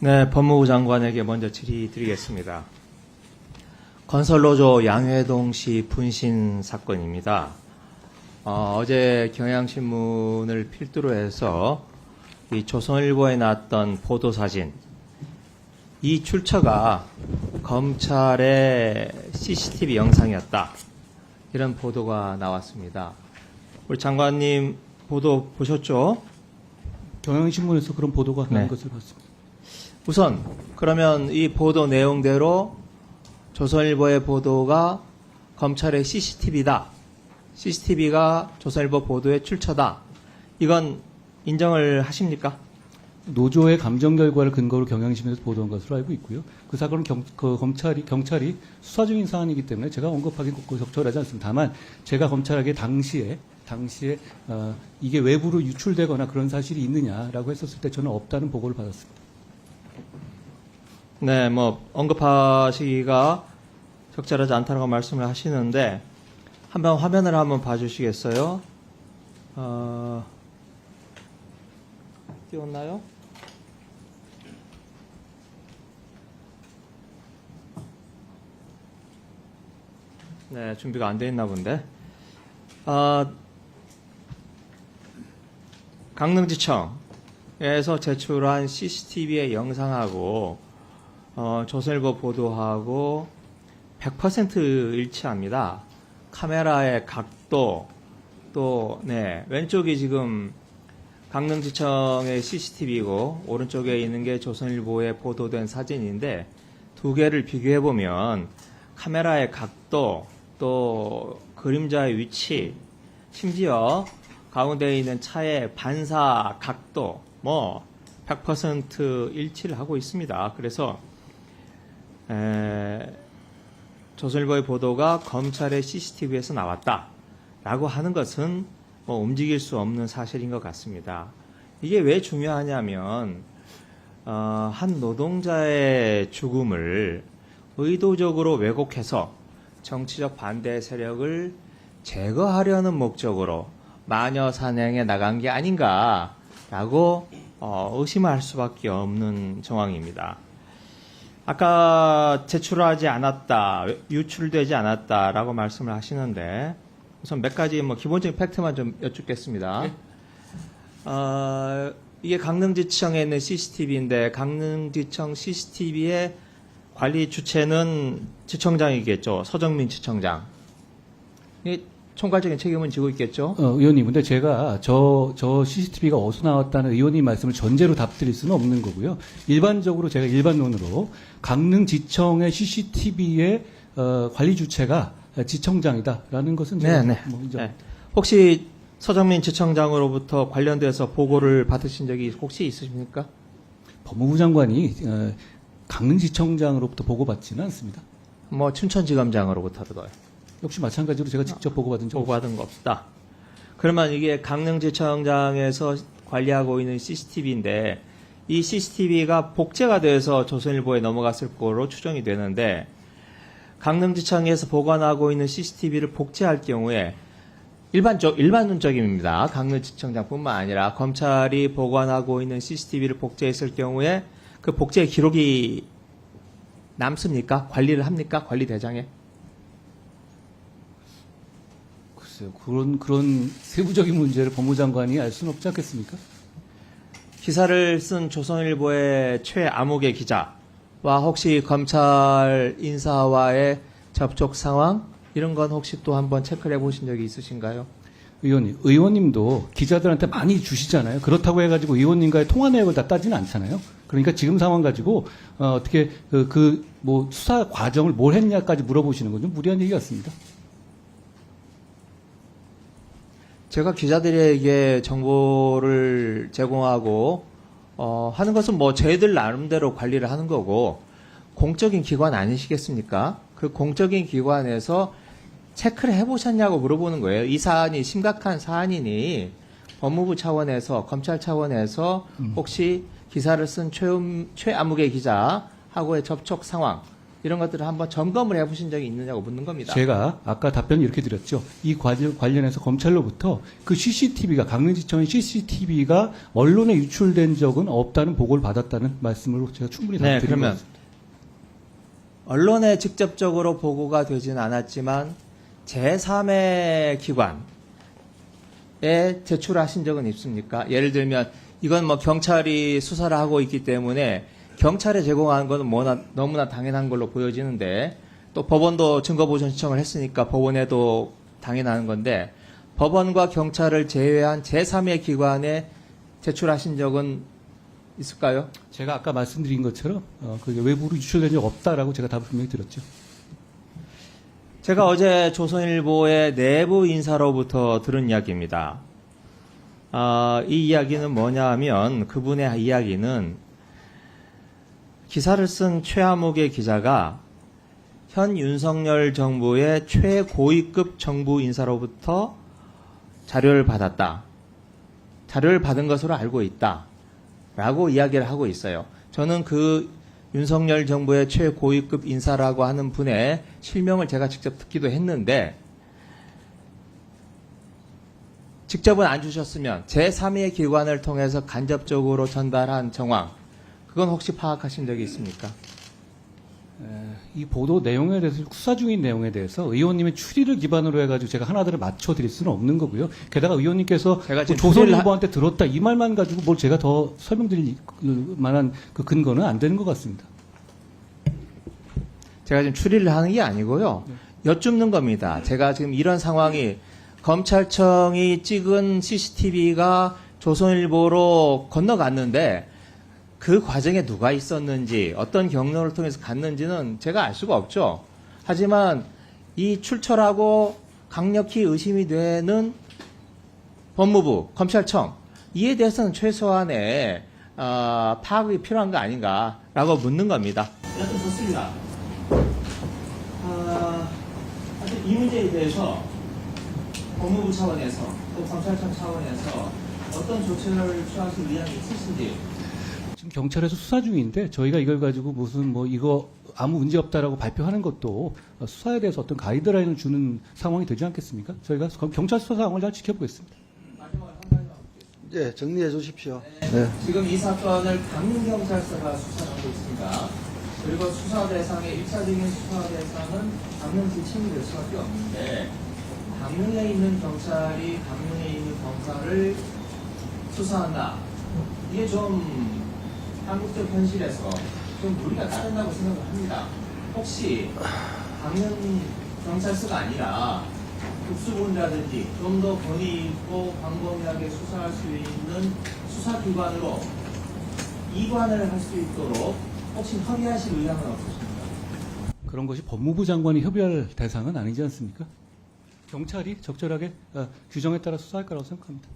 네, 법무부 장관에게 먼저 질의드리겠습니다. 건설노조 양회동 씨 분신 사건입니다. 어제 경향신문을 필두로 해서 이 조선일보에 나왔던 보도사진, 이 출처가 검찰의 CCTV 영상이었다. 이런 보도가 나왔습니다. 우리 장관님 보도 보셨죠? 경향신문에서 그런 보도가 나온 것을 봤습니다. 우선 그러면 이 보도 내용대로 조선일보의 보도가 검찰의 CCTV다. CCTV가 조선일보 보도의 출처다. 이건 인정을 하십니까? 노조의 감정 결과를 근거로 경향신문에서 보도한 것으로 알고 있고요. 그 사건은 경찰이 수사 중인 사안이기 때문에 제가 언급하기는 적절하지 않습니다. 다만 제가 검찰에게 당시에 이게 외부로 유출되거나 그런 사실이 있느냐라고 했었을 때 저는 없다는 보고를 받았습니다. 네, 언급하시기가 적절하지 않다고 말씀을 하시는데, 한번 화면을 한번 봐주시겠어요? 띄웠나요? 네, 준비가 안 돼 있나 본데. 강릉지청에서 제출한 CCTV의 영상하고 조선일보 보도하고 100% 일치합니다. 카메라의 각도, 또 왼쪽이 지금 강릉지청의 CCTV고 오른쪽에 있는 게 조선일보에 보도된 사진인데, 두 개를 비교해 보면 카메라의 각도, 또 그림자의 위치, 심지어 가운데 있는 차의 반사 각도 100% 일치를 하고 있습니다. 그래서 조선일보의 보도가 검찰의 CCTV에서 나왔다라고 하는 것은 움직일 수 없는 사실인 것 같습니다. 이게 왜 중요하냐면 한 노동자의 죽음을 의도적으로 왜곡해서 정치적 반대 세력을 제거하려는 목적으로 마녀 사냥에 나간 게 아닌가라고 의심할 수밖에 없는 정황입니다. 아까 제출하지 않았다, 유출되지 않았다라고 말씀을 하시는데, 우선 몇 가지 기본적인 팩트만 좀 여쭙겠습니다. 이게 강릉지청에 있는 CCTV인데, 강릉지청 CCTV의 관리 주체는 지청장이겠죠. 서정민 지청장. 총괄적인 책임은 지고 있겠죠? 의원님, 근데 제가 저 CCTV가 어디서 나왔다는 의원님 말씀을 전제로 답드릴 수는 없는 거고요. 일반적으로 제가 일반론으로 강릉지청의 CCTV의 관리 주체가 지청장이다라는 것은 제가 인정. 네. 혹시 서정민 지청장으로부터 관련돼서 보고를 받으신 적이 혹시 있으십니까? 법무부 장관이 강릉지청장으로부터 보고받지는 않습니다. 춘천지검장으로부터도 역시 마찬가지로 제가 직접 보고받은 적 보고받은 거 없다. 그러면 이게 강릉지청장에서 관리하고 있는 CCTV인데, 이 CCTV가 복제가 돼서 조선일보에 넘어갔을 거로 추정이 되는데, 강릉지청에서 보관하고 있는 CCTV를 복제할 경우에 일반론적입니다. 강릉지청장뿐만 아니라 검찰이 보관하고 있는 CCTV를 복제했을 경우에 그 복제 기록이 남습니까? 관리를 합니까? 관리대장에? 글쎄요, 그런 세부적인 문제를 법무장관이 알 수는 없지 않겠습니까? 기사를 쓴 조선일보의 최아무개 기자와 혹시 검찰 인사와의 접촉 상황, 이런 건 혹시 또 한번 체크를 해보신 적이 있으신가요? 의원님도 기자들한테 많이 주시잖아요. 그렇다고 해가지고 의원님과의 통화 내역을 다 따지는 않잖아요. 그러니까 지금 상황 가지고 어떻게 수사 과정을 뭘 했냐까지 물어보시는 건 좀 무리한 얘기 같습니다. 제가 기자들에게 정보를 제공하고 하는 것은 저희들 나름대로 관리를 하는 거고, 공적인 기관 아니시겠습니까? 그 공적인 기관에서 체크를 해보셨냐고 물어보는 거예요. 이 사안이 심각한 사안이니 법무부 차원에서, 검찰 차원에서 혹시 기사를 쓴 최아무개 기자하고의 접촉 상황, 이런 것들을 한번 점검을 해보신 적이 있느냐고 묻는 겁니다. 제가 아까 답변 이렇게 드렸죠. 이 관련해서 검찰로부터 그 CCTV가 강릉지청의 CCTV가 언론에 유출된 적은 없다는 보고를 받았다는 말씀으로 제가 충분히 네, 답드린 것 그러면 같습니다. 언론에 직접적으로 보고가 되지는 않았지만 제3의 기관에 제출하신 적은 있습니까? 예를 들면 이건 뭐 경찰이 수사를 하고 있기 때문에 경찰에 제공하는 것은 너무나 당연한 걸로 보여지는데 또 법원도 증거보전 신청을 했으니까 법원에도 당연한 건데 법원과 경찰을 제외한 제3의 기관에 제출하신 적은 있을까요? 제가 아까 말씀드린 것처럼 그게 외부로 유출된 적 없다라고 제가 답을 분명히 드렸죠. 제가 어제 조선일보의 내부 인사로부터 들은 이야기입니다. 이 이야기는 뭐냐 하면 그분의 이야기는 기사를 쓴 최아목의 기자가 현 윤석열 정부의 최고위급 정부 인사로부터 자료를 받았다. 자료를 받은 것으로 알고 있다. 라고 이야기를 하고 있어요. 저는 그 윤석열 정부의 최고위급 인사라고 하는 분의 실명을 제가 직접 듣기도 했는데 직접은 안 주셨으면 제3의 기관을 통해서 간접적으로 전달한 정황 그건 혹시 파악하신 적이 있습니까? 이 보도 내용에 대해서 수사 중인 내용에 대해서 의원님의 추리를 기반으로 해가지고 제가 하나들을 맞춰드릴 수는 없는 거고요. 게다가 의원님께서 제가 지금 조선일보한테 들었다 이 말만 가지고 뭘 제가 더 설명드릴 만한 그 근거는 안 되는 것 같습니다. 제가 지금 추리를 하는 게 아니고요. 여쭙는 겁니다. 제가 지금 이런 상황이 검찰청이 찍은 CCTV가 조선일보로 건너갔는데 그 과정에 누가 있었는지 어떤 경로를 통해서 갔는지는 제가 알 수가 없죠. 하지만 이 출처라고 강력히 의심이 되는 법무부, 검찰청 이에 대해서는 최소한의 파악이 필요한 거 아닌가라고 묻는 겁니다. 여튼 좋습니다. 사실 이 문제에 대해서 법무부 차원에서 또 검찰청 차원에서 어떤 조치를 취하실 의향이 있으신지 지금 경찰에서 수사 중인데 저희가 이걸 가지고 무슨 뭐 이거 아무 문제 없다라고 발표하는 것도 수사에 대해서 어떤 가이드라인을 주는 상황이 되지 않겠습니까? 저희가 경찰 수사 상황을 잘 지켜보겠습니다. 마지막으로 한 가지만 묻겠습니다. 네, 정리해 주십시오. 네. 지금 이 사건을 강릉경찰서가 수사하고 있습니다. 그리고 수사 대상의 1차적인 수사 대상은 강릉지청이 될 수밖에 없는데 강릉에 있는 경찰이 강릉에 있는 검사를 수사한다. 이게 좀 한국적 현실에서 좀 무리가 따른다고 생각을 합니다. 혹시 강릉 경찰서가 아니라 특수본이라든지 좀 더 권위 있고 광범위하게 수사할 수 있는 수사기관으로 이관을 할 수 있도록 혹시 협의하실 의향은 없으십니까? 그런 것이 법무부 장관이 협의할 대상은 아니지 않습니까? 경찰이 적절하게 규정에 따라 수사할 거라고 생각합니다.